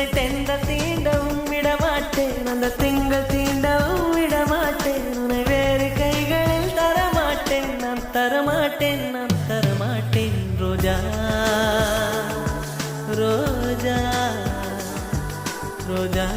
உன்னை தென்றல் தீண்டவும் விடமாட்டேன், அந்த திங்கள் தீண்டவும் விடமாட்டேன். உன்னை வேறு கைகளில் தரமாட்டேன், நான் தரமாட்டேன், நான் தரமாட்டேன். ரோஜா ரோஜா ரோஜா